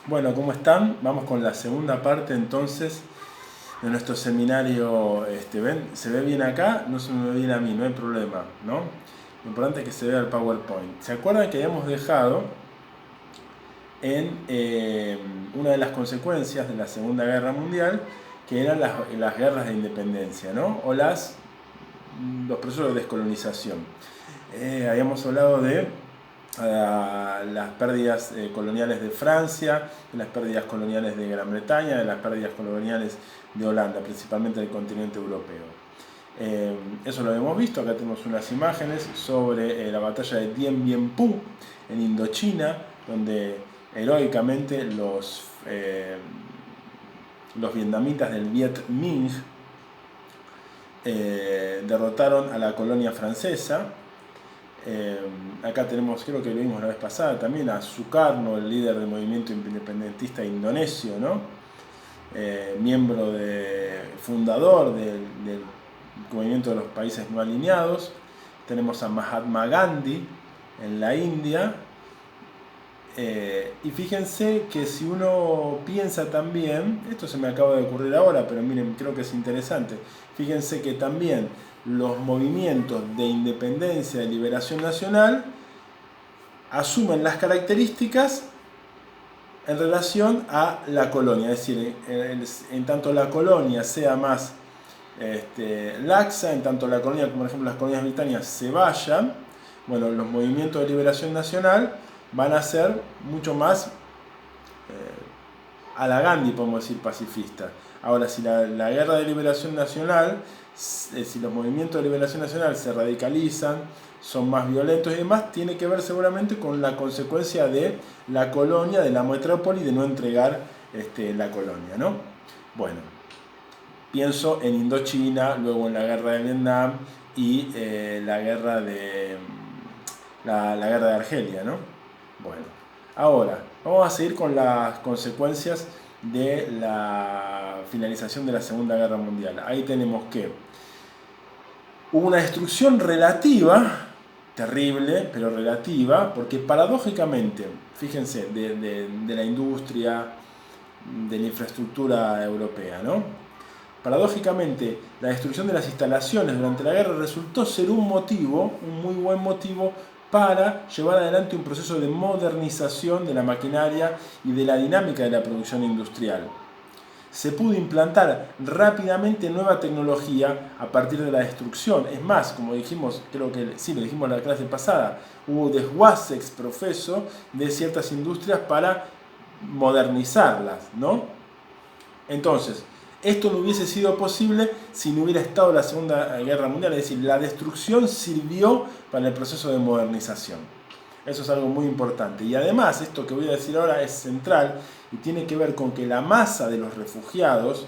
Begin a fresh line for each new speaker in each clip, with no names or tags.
Bueno, ¿cómo están? Vamos con la segunda parte entonces de nuestro seminario. ¿Ven? ¿Se ve bien acá? No se me ve bien a mí, no hay problema, ¿no? Lo importante es que se vea el PowerPoint. ¿Se acuerdan que habíamos dejado en una de las consecuencias de la Segunda Guerra Mundial, que eran las guerras de independencia, ¿no? O los procesos de descolonización? Habíamos hablado de las pérdidas coloniales de Francia, de las pérdidas coloniales de Gran Bretaña, de las pérdidas coloniales de Holanda, principalmente del continente europeo. Eso lo hemos visto. Acá tenemos unas imágenes sobre la batalla de Dien Bien Phu en Indochina, donde heroicamente los vietnamitas del Viet Minh derrotaron a la colonia francesa. Acá tenemos, creo que lo vimos la vez pasada también, a Sukarno, el líder del movimiento independentista indonesio, ¿no? Fundador del movimiento de los países no alineados. Tenemos a Mahatma Gandhi en la India. Y fíjense que si uno piensa también, esto se me acaba de ocurrir ahora, pero miren, creo que es interesante. Fíjense que también los movimientos de independencia y liberación nacional asumen las características en relación a la colonia, es decir, en tanto la colonia sea más laxa, en tanto la colonia, como por ejemplo las colonias británicas, se vayan, bueno, los movimientos de liberación nacional van a ser mucho más a la Gandhi, podemos decir, pacifistas. Ahora, si la guerra de liberación nacional, si los movimientos de liberación nacional se radicalizan, son más violentos y demás, tiene que ver seguramente con la consecuencia de la colonia, de la metrópoli, de no entregar la colonia, ¿no? Bueno, pienso en Indochina, luego en la guerra de Vietnam y la guerra de Argelia, ¿no? Bueno, ahora vamos a seguir con las consecuencias de la finalización de la Segunda Guerra Mundial. Ahí tenemos que hubo una destrucción relativa, terrible, pero relativa, porque paradójicamente, fíjense, de la industria, de la infraestructura europea, ¿no? Paradójicamente, la destrucción de las instalaciones durante la guerra resultó ser un muy buen motivo, para llevar adelante un proceso de modernización de la maquinaria y de la dinámica de la producción industrial. Se pudo implantar rápidamente nueva tecnología a partir de la destrucción. Es más, como dijimos, creo que sí, lo dijimos en la clase pasada, hubo desguaces profeso de ciertas industrias para modernizarlas, ¿no? Entonces, esto no hubiese sido posible si no hubiera estado la Segunda Guerra Mundial, es decir, la destrucción sirvió para el proceso de modernización. Eso es algo muy importante. Y además, esto que voy a decir ahora es central y tiene que ver con que la masa de los refugiados,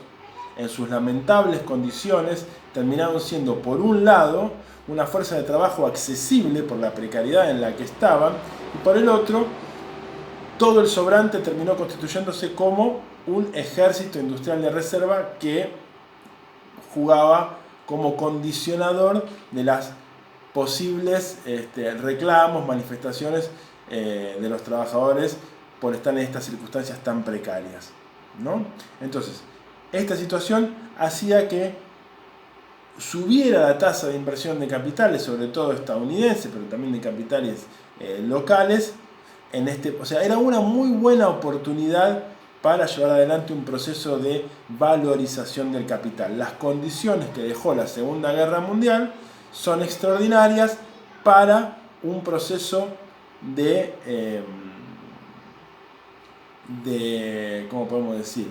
en sus lamentables condiciones, terminaron siendo, por un lado, una fuerza de trabajo accesible por la precariedad en la que estaban, y por el otro, todo el sobrante terminó constituyéndose como un ejército industrial de reserva que jugaba como condicionador de las posibles reclamos, manifestaciones de los trabajadores por estar en estas circunstancias tan precarias, ¿no? Entonces, esta situación hacía que subiera la tasa de inversión de capitales, sobre todo estadounidenses, pero también de capitales locales, o sea, era una muy buena oportunidad para llevar adelante un proceso de valorización del capital. Las condiciones que dejó la Segunda Guerra Mundial son extraordinarias para un proceso ¿cómo podemos decir?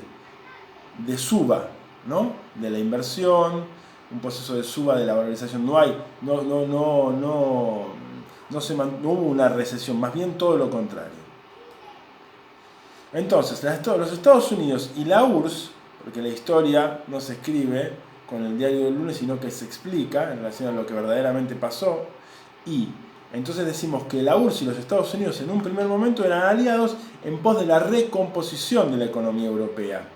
De suba, ¿no? De la inversión, un proceso de suba de la valorización. No hubo una recesión, más bien todo lo contrario. Entonces, los Estados Unidos y la URSS, porque la historia no se escribe con el diario del lunes, sino que se explica en relación a lo que verdaderamente pasó, y entonces decimos que la URSS y los Estados Unidos en un primer momento eran aliados en pos de la recomposición de la economía europea.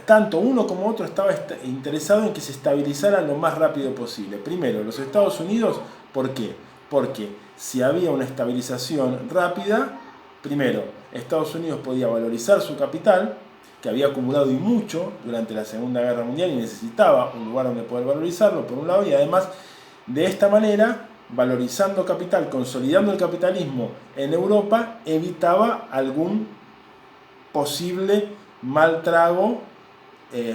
Tanto uno como otro estaba interesado en que se estabilizara lo más rápido posible. Primero, los Estados Unidos, ¿por qué? Porque si había una estabilización rápida, Primero, Estados Unidos podía valorizar su capital, que había acumulado y mucho durante la Segunda Guerra Mundial y necesitaba un lugar donde poder valorizarlo, por un lado, y además, de esta manera, valorizando capital, consolidando el capitalismo en Europa, evitaba algún posible mal trago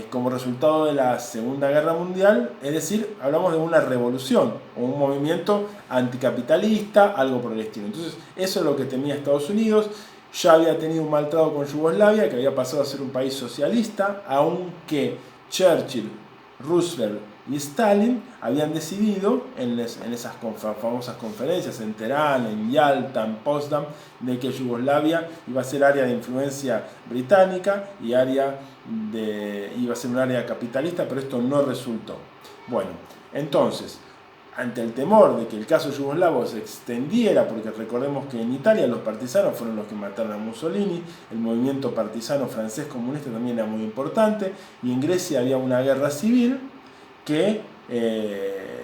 como resultado de la Segunda Guerra Mundial, es decir, hablamos de una revolución o un movimiento anticapitalista, algo por el estilo. Entonces, eso es lo que temía Estados Unidos. Ya había tenido un mal trago con Yugoslavia, que había pasado a ser un país socialista, aunque Churchill, Roosevelt y Stalin habían decidido en esas famosas conferencias en Teherán, en Yalta, en Potsdam, de que Yugoslavia iba a ser área de influencia británica y iba a ser un área capitalista, pero esto no resultó. Bueno, entonces, ante el temor de que el caso yugoslavo se extendiera, porque recordemos que en Italia los partisanos fueron los que mataron a Mussolini, el movimiento partisano francés comunista también era muy importante, y en Grecia había una guerra civil que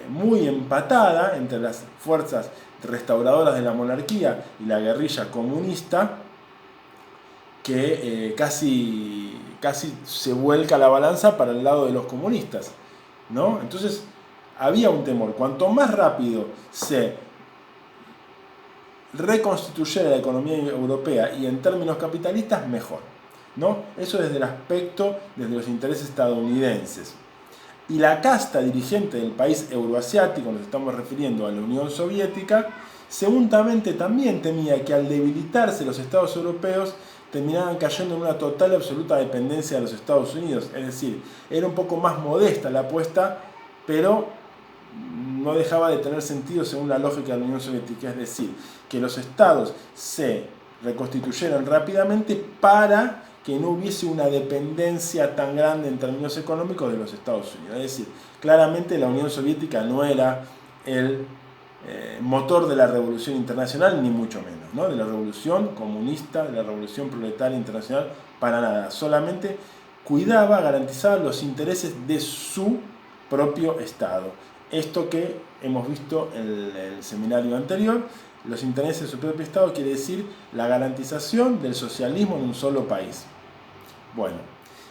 muy empatada entre las fuerzas restauradoras de la monarquía y la guerrilla comunista, que casi se vuelca la balanza para el lado de los comunistas, ¿no? Entonces había un temor, cuanto más rápido se reconstituyera la economía europea y en términos capitalistas, mejor, ¿no? Eso desde el aspecto, desde los intereses estadounidenses. Y la casta dirigente del país euroasiático, nos estamos refiriendo a la Unión Soviética, seguramente también temía que al debilitarse los estados europeos terminaban cayendo en una total y absoluta dependencia de los Estados Unidos. Es decir, era un poco más modesta la apuesta, pero no dejaba de tener sentido según la lógica de la Unión Soviética. Es decir, que los estados se reconstituyeran rápidamente para que no hubiese una dependencia tan grande en términos económicos de los Estados Unidos. Es decir, claramente la Unión Soviética no era el motor de la revolución internacional, ni mucho menos, ¿no? De la revolución comunista, de la revolución proletaria internacional, para nada. Solamente cuidaba, garantizaba los intereses de su propio Estado. Esto que hemos visto en el seminario anterior, los intereses de su propio Estado quiere decir la garantización del socialismo en un solo país. Bueno,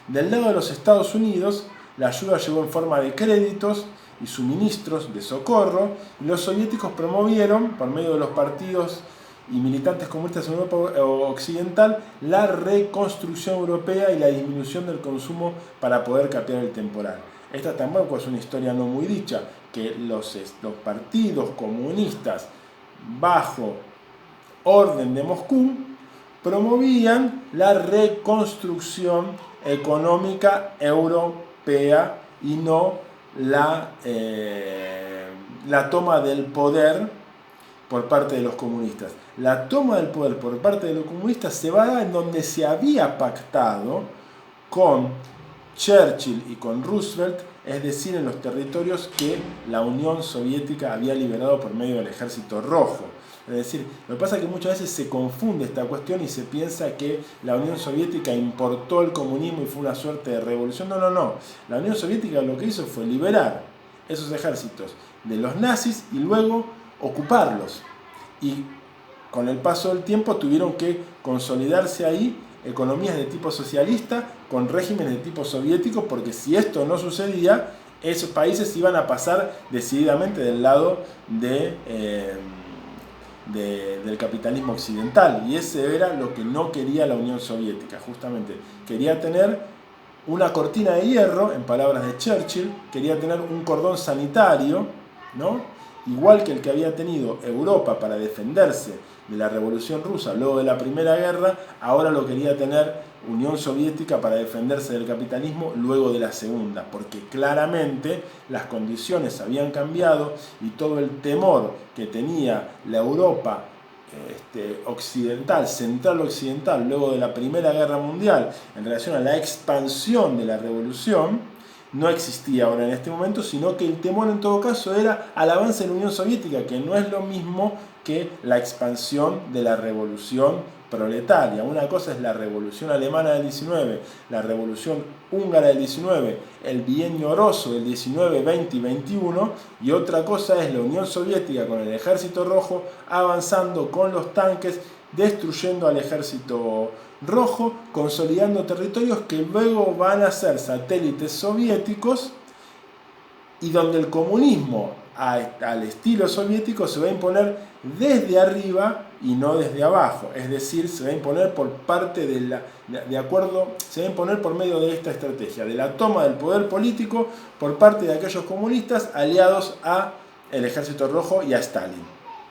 del lado de los Estados Unidos, la ayuda llegó en forma de créditos y suministros de socorro, y los soviéticos promovieron, por medio de los partidos y militantes comunistas en Europa Occidental, la reconstrucción europea y la disminución del consumo para poder capear el temporal. Esta tampoco es una historia no muy dicha, que los partidos comunistas bajo orden de Moscú promovían la reconstrucción económica europea y no la toma del poder por parte de los comunistas. La toma del poder por parte de los comunistas se va a dar en donde se había pactado con Churchill y con Roosevelt, es decir, en los territorios que la Unión Soviética había liberado por medio del Ejército Rojo. Es decir, lo que pasa es que muchas veces se confunde esta cuestión y se piensa que la Unión Soviética importó el comunismo y fue una suerte de revolución. No, no, no. La Unión Soviética lo que hizo fue liberar esos ejércitos de los nazis y luego ocuparlos. Y con el paso del tiempo tuvieron que consolidarse ahí economías de tipo socialista con regímenes de tipo soviético, porque si esto no sucedía, esos países iban a pasar decididamente del lado del capitalismo occidental, y ese era lo que no quería la Unión Soviética. Justamente quería tener una cortina de hierro, en palabras de Churchill, quería tener un cordón sanitario, ¿no? Igual que el que había tenido Europa para defenderse de la Revolución Rusa luego de la Primera Guerra, ahora lo quería tener Unión Soviética para defenderse del capitalismo luego de la Segunda, porque claramente las condiciones habían cambiado y todo el temor que tenía la Europa occidental, central occidental, luego de la Primera Guerra Mundial, en relación a la expansión de la revolución, no existía ahora en este momento, sino que el temor en todo caso era al avance de la Unión Soviética, que no es lo mismo que la expansión de la revolución proletaria. Una cosa es la revolución alemana del 19, la revolución húngara del 19, el bienio oroso del 19, 20 y 21, y otra cosa es la Unión Soviética con el Ejército Rojo avanzando con los tanques destruyendo al ejército rojo, consolidando territorios que luego van a ser satélites soviéticos y donde el comunismo al estilo soviético se va a imponer desde arriba y no desde abajo, es decir, se va a imponer por parte se va a imponer por medio de esta estrategia, de la toma del poder político por parte de aquellos comunistas aliados a el ejército rojo y a Stalin.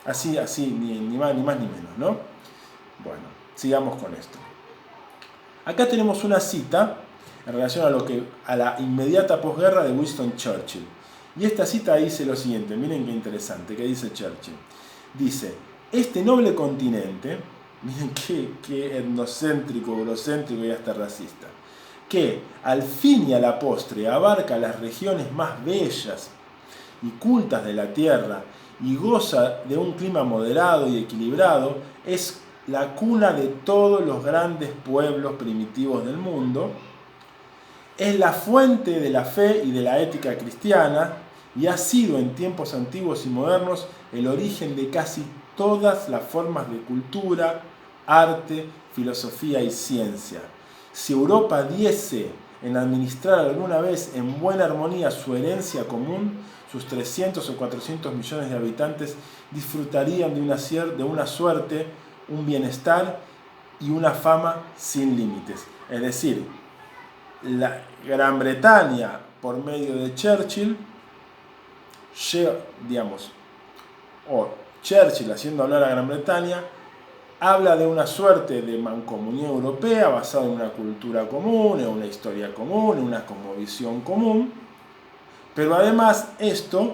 Así, ni más ni menos, ¿no? Bueno, sigamos con esto. Acá tenemos una cita en relación a la inmediata posguerra de Winston Churchill. Y esta cita dice lo siguiente, miren qué interesante, ¿qué dice Churchill? Dice, este noble continente, miren qué etnocéntrico, eurocéntrico y hasta racista, que al fin y a la postre abarca las regiones más bellas y cultas de la tierra y goza de un clima moderado y equilibrado, es la cuna de todos los grandes pueblos primitivos del mundo, es la fuente de la fe y de la ética cristiana y ha sido en tiempos antiguos y modernos el origen de casi todas las formas de cultura, arte, filosofía y ciencia. Si Europa diese en administrar alguna vez en buena armonía su herencia común, sus 300 o 400 millones de habitantes disfrutarían de una suerte, un bienestar y una fama sin límites. Es decir, la Gran Bretaña, por medio de Churchill, Churchill haciendo hablar a Gran Bretaña, habla de una suerte de mancomunidad europea basada en una cultura común, en una historia común, en una cosmovisión común, pero además esto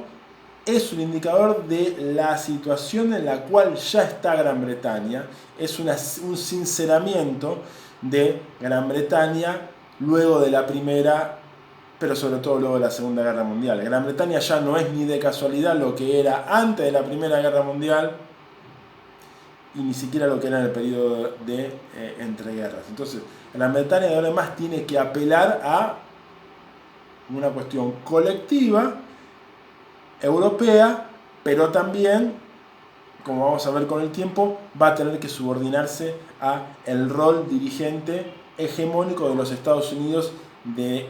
es un indicador de la situación en la cual ya está Gran Bretaña, es un sinceramiento de Gran Bretaña luego de la Primera, pero sobre todo luego de la Segunda Guerra Mundial. Gran Bretaña ya no es ni de casualidad lo que era antes de la Primera Guerra Mundial y ni siquiera lo que era en el periodo de entreguerras. Entonces, Gran Bretaña de ahora en más tiene que apelar a una cuestión colectiva, europea, pero también, como vamos a ver con el tiempo, va a tener que subordinarse a el rol dirigente hegemónico de los Estados Unidos de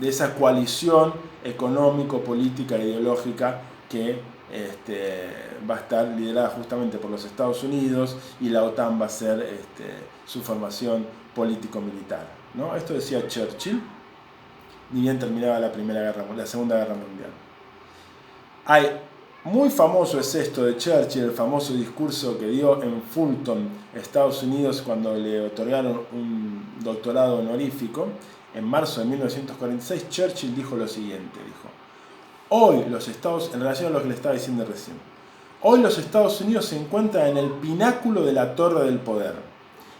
esa coalición económico, política e ideológica que va a estar liderada justamente por los Estados Unidos, y la OTAN va a ser su formación político-militar, ¿no? Esto decía Churchill, ni bien terminaba la Segunda Guerra Mundial. Muy famoso es esto de Churchill, el famoso discurso que dio en Fulton, Estados Unidos, cuando le otorgaron un doctorado honorífico. En marzo de 1946, Churchill dijo lo siguiente, hoy en relación a lo que le estaba diciendo recién, hoy los Estados Unidos se encuentran en el pináculo de la torre del poder.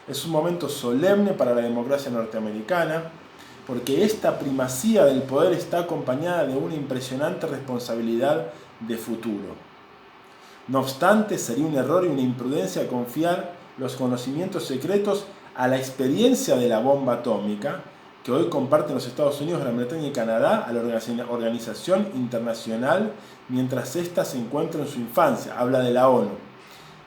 Es un momento solemne para la democracia norteamericana, porque esta primacía del poder está acompañada de una impresionante responsabilidad de futuro. No obstante, sería un error y una imprudencia confiar los conocimientos secretos a la experiencia de la bomba atómica que hoy comparten los Estados Unidos, Gran Bretaña y Canadá a la organización internacional mientras ésta se encuentra en su infancia. Habla de la ONU.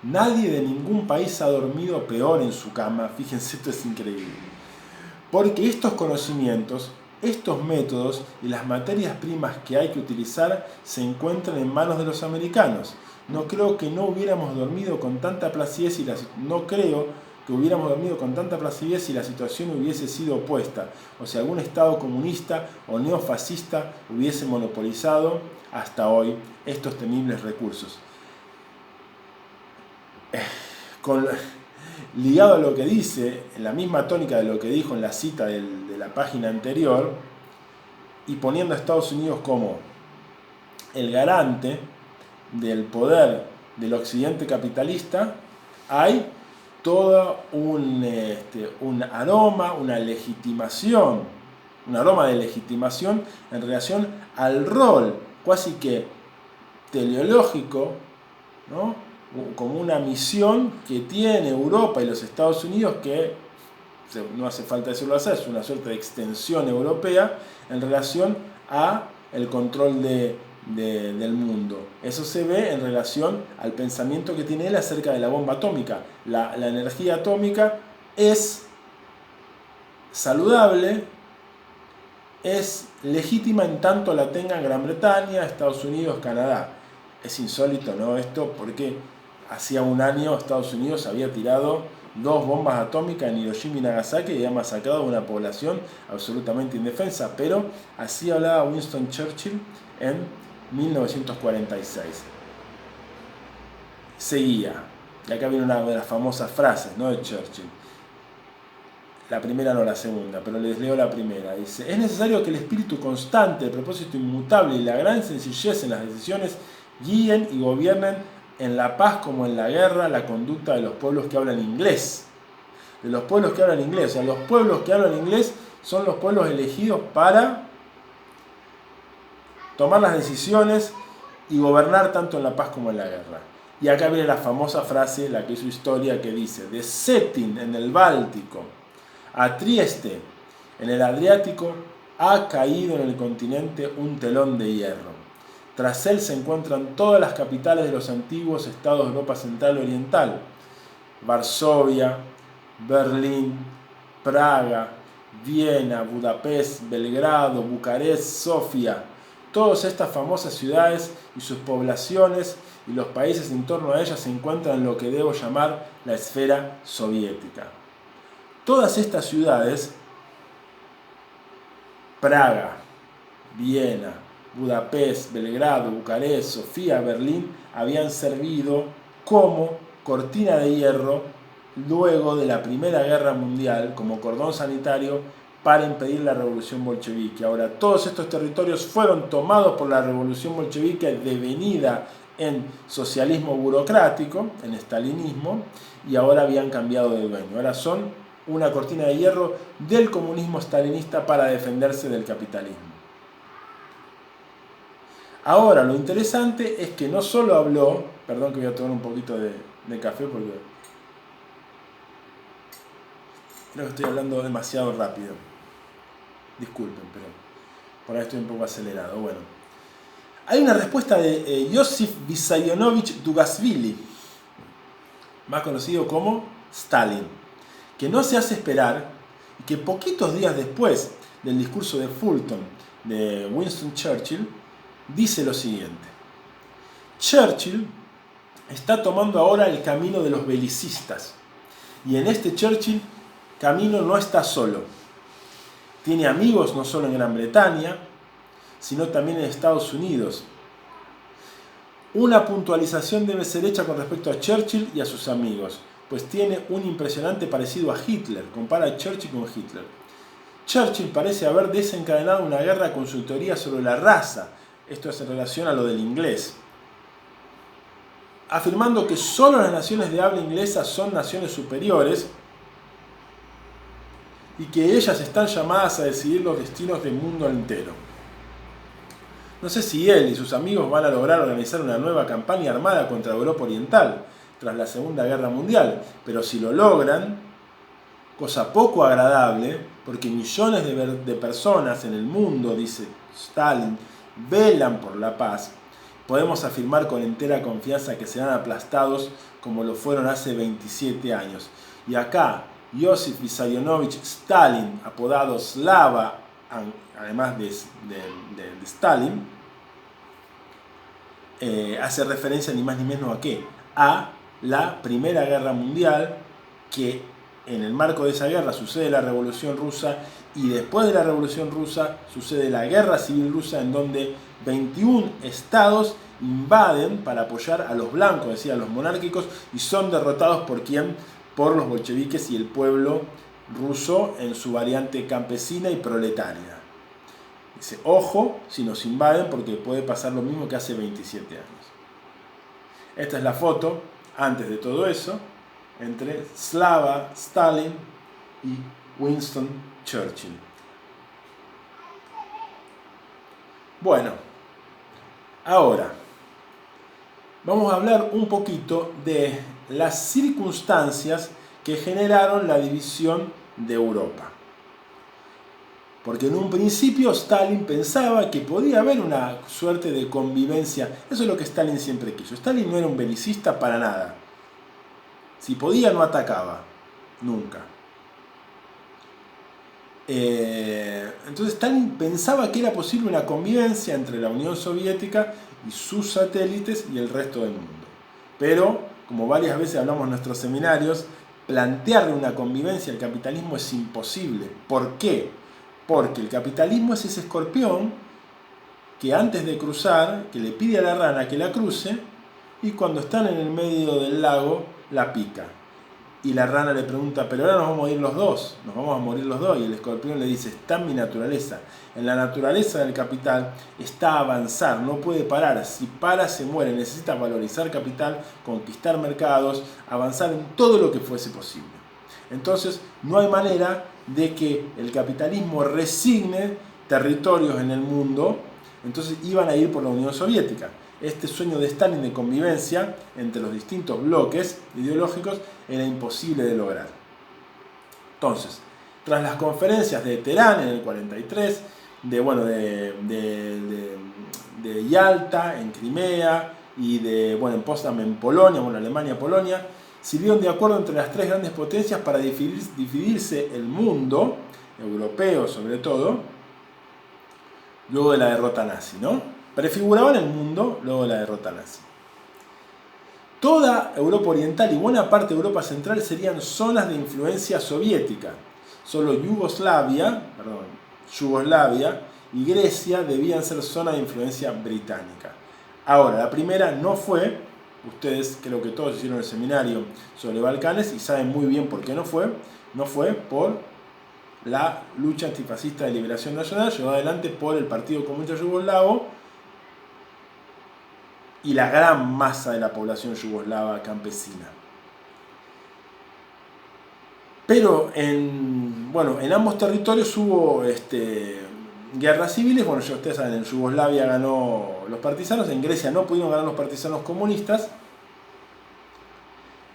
Nadie de ningún país ha dormido peor en su cama. Fíjense, esto es increíble. Porque estos conocimientos, estos métodos y las materias primas que hay que utilizar se encuentran en manos de los americanos. No creo que hubiéramos dormido con tanta placidez si la situación hubiese sido opuesta, o si algún Estado comunista o neofascista hubiese monopolizado hasta hoy estos temibles recursos. Ligado a lo que dice, en la misma tónica de lo que dijo en la cita de la página anterior, y poniendo a Estados Unidos como el garante del poder del occidente capitalista, hay todo un aroma, un aroma de legitimación en relación al rol casi que teleológico, ¿no? Como una misión que tiene Europa y los Estados Unidos, que no hace falta decirlo así, es una suerte de extensión europea en relación a el control de del mundo. Eso se ve en relación al pensamiento que tiene él acerca de la bomba atómica. La energía atómica es saludable, es legítima en tanto la tengan Gran Bretaña, Estados Unidos, Canadá. Es insólito, ¿no? Esto porque hacía un año Estados Unidos había tirado 2 bombas atómicas en Hiroshima y Nagasaki y había masacrado a una población absolutamente indefensa. Pero así hablaba Winston Churchill en 1946. Seguía, y acá viene una de las famosas frases, ¿no?, de Churchill. La primera no, la segunda, pero les leo la primera. Dice: es necesario que el espíritu constante, el propósito inmutable y la gran sencillez en las decisiones guíen y gobiernen en la paz como en la guerra la conducta de los pueblos que hablan inglés. De los pueblos que hablan inglés. O sea, los pueblos que hablan inglés son los pueblos elegidos para tomar las decisiones y gobernar tanto en la paz como en la guerra. Y acá viene la famosa frase, la que hizo historia, que dice: de Cetin en el Báltico a Trieste en el Adriático ha caído en el continente un telón de hierro. Tras él se encuentran todas las capitales de los antiguos estados de Europa Central y Oriental: Varsovia, Berlín, Praga, Viena, Budapest, Belgrado, Bucarest, Sofía. Todas estas famosas ciudades y sus poblaciones y los países en torno a ellas se encuentran en lo que debo llamar la esfera soviética. Todas estas ciudades, Praga, Viena, Budapest, Belgrado, Bucarest, Sofía, Berlín, habían servido como cortina de hierro luego de la Primera Guerra Mundial, como cordón sanitario para impedir la revolución bolchevique. Ahora, todos estos territorios fueron tomados por la revolución bolchevique, devenida en socialismo burocrático, en estalinismo, y ahora habían cambiado de dueño. Ahora son una cortina de hierro del comunismo stalinista para defenderse del capitalismo. Ahora, lo interesante es que no solo habló, perdón que voy a tomar un poquito de café porque creo que estoy hablando demasiado rápido. Disculpen, pero por ahí estoy un poco acelerado. Bueno, hay una respuesta de Josif Vissarionovich Dugashvili, más conocido como Stalin, que no se hace esperar y que poquitos días después del discurso de Fulton de Winston Churchill dice lo siguiente: Churchill está tomando ahora el camino de los belicistas, y en este Churchill camino no está solo. Tiene amigos no solo en Gran Bretaña, sino también en Estados Unidos. Una puntualización debe ser hecha con respecto a Churchill y a sus amigos, pues tiene un impresionante parecido a Hitler. Compara a Churchill con Hitler. Churchill parece haber desencadenado una guerra con su teoría sobre la raza. Esto es en relación a lo del inglés, afirmando que solo las naciones de habla inglesa son naciones superiores y que ellas están llamadas a decidir los destinos del mundo entero. No sé si él y sus amigos van a lograr organizar una nueva campaña armada contra Europa Oriental tras la Segunda Guerra Mundial, pero si lo logran, cosa poco agradable, porque millones de personas en el mundo, dice Stalin, velan por la paz, podemos afirmar con entera confianza que serán aplastados como lo fueron hace 27 años. Y acá, Josif Vissarionovich Stalin, apodado Slava, además de Stalin, hace referencia ni más ni menos a qué, a la Primera Guerra Mundial, que en el marco de esa guerra sucede la Revolución Rusa, y después de la Revolución Rusa sucede la Guerra Civil Rusa, en donde 21 estados invaden para apoyar a los blancos, es decir, a los monárquicos, y son derrotados ¿por quién? Por los bolcheviques y el pueblo ruso en su variante campesina y proletaria. Dice, ojo si nos invaden, porque puede pasar lo mismo que hace 27 años. Esta es la foto, antes de todo eso, entre Slava, Stalin y Winston Churchill. Bueno, ahora vamos a hablar un poquito de las circunstancias que generaron la división de Europa. Porque en un principio Stalin pensaba que podía haber una suerte de convivencia. Eso es lo que Stalin siempre quiso. Stalin no era un belicista para nada. Si podía, no atacaba. Nunca. Entonces Stalin pensaba que era posible una convivencia entre la Unión Soviética y sus satélites y el resto del mundo. Pero, como varias veces hablamos en nuestros seminarios, plantearle una convivencia al capitalismo es imposible. ¿Por qué? Porque el capitalismo es ese escorpión que antes de cruzar, que le pide a la rana que la cruce, y cuando están en el medio del lago, la pica. Y la rana le pregunta, pero ahora nos vamos a ir los dos, nos vamos a morir los dos. Y el escorpión le dice, está en mi naturaleza. En la naturaleza del capital está avanzar, no puede parar. Si para, se muere. Necesita valorizar capital, conquistar mercados, avanzar en todo lo que fuese posible. Entonces, no hay manera de que el capitalismo resigne territorios en el mundo. Entonces, iban a ir por la Unión Soviética. Este sueño de Stalin de convivencia entre los distintos bloques ideológicos era imposible de lograr. Entonces, tras las conferencias de Teherán en el 43, de Yalta en Crimea y en Potsdam en Polonia, Alemania-Polonia, sirvieron de acuerdo entre las tres grandes potencias para dividirse el mundo, europeo sobre todo, luego de la derrota nazi, ¿no? Prefiguraban el mundo luego de la derrota nazi. Toda Europa Oriental y buena parte de Europa Central serían zonas de influencia soviética. Solo Yugoslavia y Grecia debían ser zonas de influencia británica. Ahora, la primera no fue, ustedes creo que todos hicieron el seminario sobre Balcanes y saben muy bien por qué no fue por la lucha antifascista de liberación nacional llevada adelante por el Partido Comunista Yugoslavo y la gran masa de la población yugoslava campesina. Pero en ambos territorios hubo guerras civiles. Bueno, ya ustedes saben, en Yugoslavia ganó los partisanos, en Grecia no pudieron ganar los partisanos comunistas.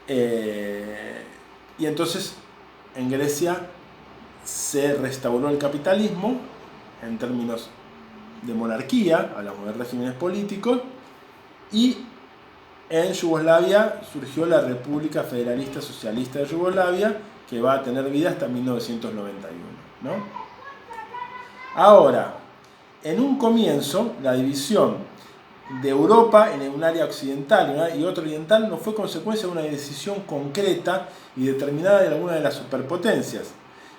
Y entonces en Grecia se restauró el capitalismo en términos de monarquía, hablamos de regímenes políticos, y en Yugoslavia surgió la República Federalista Socialista de Yugoslavia, que va a tener vida hasta 1991, ¿no? Ahora, en un comienzo, la división de Europa en un área occidental y otra oriental no fue consecuencia de una decisión concreta y determinada de alguna de las superpotencias.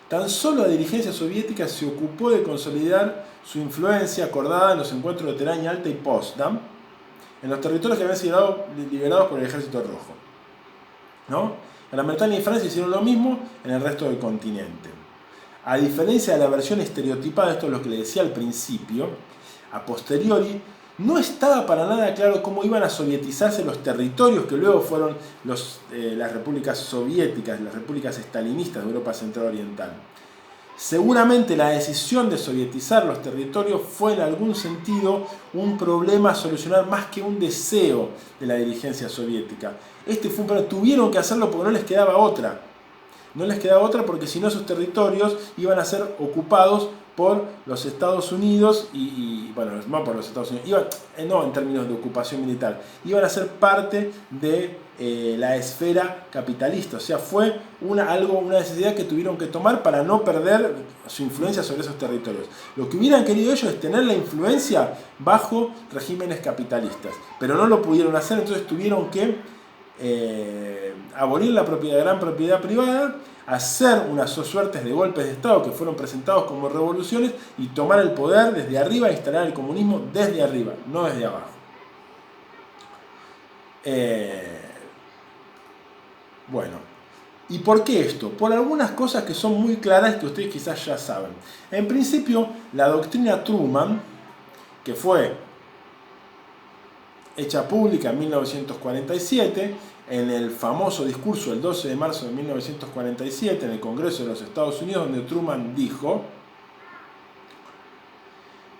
Tan solo la dirigencia soviética se ocupó de consolidar su influencia acordada en los encuentros de Teherán, Yalta y Potsdam, en los territorios que habían sido liberados por el Ejército Rojo, ¿no? Gran Bretaña y Francia hicieron lo mismo en el resto del continente. A diferencia de la versión estereotipada, esto es lo que le decía al principio, a posteriori no estaba para nada claro cómo iban a sovietizarse los territorios que luego fueron las repúblicas soviéticas, las repúblicas estalinistas de Europa Central Oriental. Seguramente la decisión de sovietizar los territorios fue en algún sentido un problema a solucionar más que un deseo de la dirigencia soviética. Fue un problema, tuvieron que hacerlo porque no les quedaba otra. No les quedaba otra porque si no esos territorios iban a ser ocupados por los Estados Unidos no por los Estados Unidos, no en términos de ocupación militar, iban a ser parte de la esfera capitalista. O sea, fue una necesidad que tuvieron que tomar para no perder su influencia sobre esos territorios. Lo que hubieran querido ellos es tener la influencia bajo regímenes capitalistas, pero no lo pudieron hacer, entonces tuvieron que abolir la gran propiedad privada, hacer unas suertes de golpes de Estado que fueron presentados como revoluciones y tomar el poder desde arriba e instalar el comunismo desde arriba, no desde abajo. ¿Y por qué esto? Por algunas cosas que son muy claras que ustedes quizás ya saben. En principio, la doctrina Truman, que fue hecha pública en 1947, en el famoso discurso del 12 de marzo de 1947 en el Congreso de los Estados Unidos, donde Truman dijo: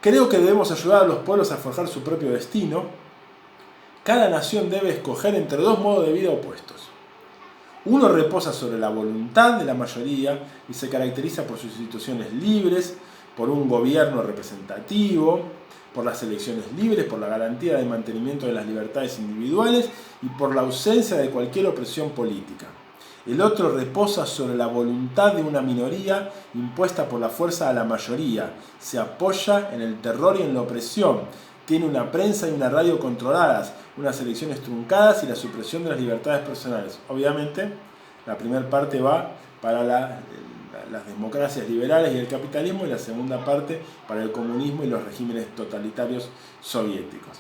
creo que debemos ayudar a los pueblos a forjar su propio destino. Cada nación debe escoger entre dos modos de vida opuestos. Uno reposa sobre la voluntad de la mayoría y se caracteriza por sus instituciones libres, por un gobierno representativo, por las elecciones libres, por la garantía de mantenimiento de las libertades individuales y por la ausencia de cualquier opresión política. El otro reposa sobre la voluntad de una minoría impuesta por la fuerza a la mayoría. Se apoya en el terror y en la opresión. Tiene una prensa y una radio controladas, unas elecciones truncadas y la supresión de las libertades personales. Obviamente, la primera parte va para las democracias liberales y el capitalismo, y la segunda parte para el comunismo y los regímenes totalitarios soviéticos.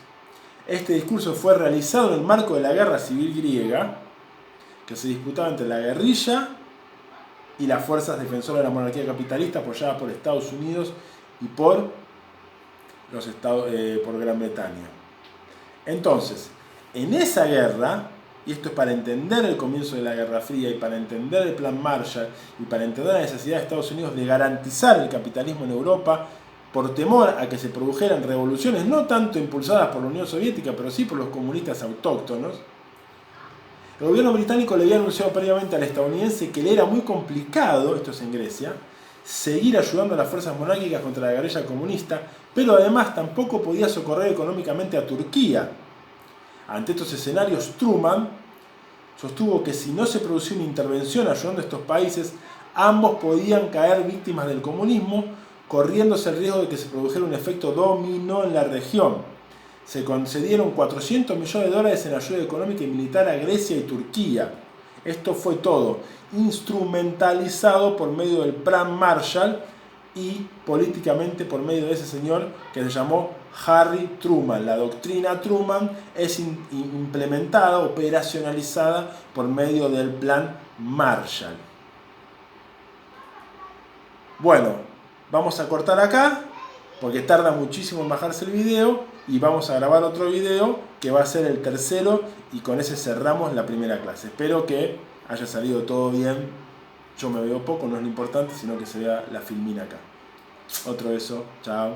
Este discurso fue realizado en el marco de la Guerra Civil Griega, que se disputaba entre la guerrilla y las fuerzas defensoras de la monarquía capitalista apoyadas por Estados Unidos y por Gran Bretaña. Entonces, en esa guerra, y esto es para entender el comienzo de la Guerra Fría y para entender el Plan Marshall y para entender la necesidad de Estados Unidos de garantizar el capitalismo en Europa por temor a que se produjeran revoluciones no tanto impulsadas por la Unión Soviética, pero sí por los comunistas autóctonos. El gobierno británico le había anunciado previamente al estadounidense que le era muy complicado, esto es en Grecia, seguir ayudando a las fuerzas monárquicas contra la guerrilla comunista, pero además tampoco podía socorrer económicamente a Turquía. Ante estos escenarios, Truman sostuvo que si no se producía una intervención ayudando a estos países, ambos podían caer víctimas del comunismo, corriéndose el riesgo de que se produjera un efecto dominó en la región. Se concedieron $400 millones en ayuda económica y militar a Grecia y Turquía. Esto fue todo instrumentalizado por medio del Plan Marshall y políticamente por medio de ese señor que se llamó Harry Truman. La doctrina Truman es implementada, operacionalizada por medio del Plan Marshall. Bueno, vamos a cortar acá porque tarda muchísimo en bajarse el video y vamos a grabar otro video que va a ser el tercero y con ese cerramos la primera clase. Espero que haya salido todo bien. Yo me veo poco, no es lo importante, sino que se vea la filmina acá. Otro beso, chao.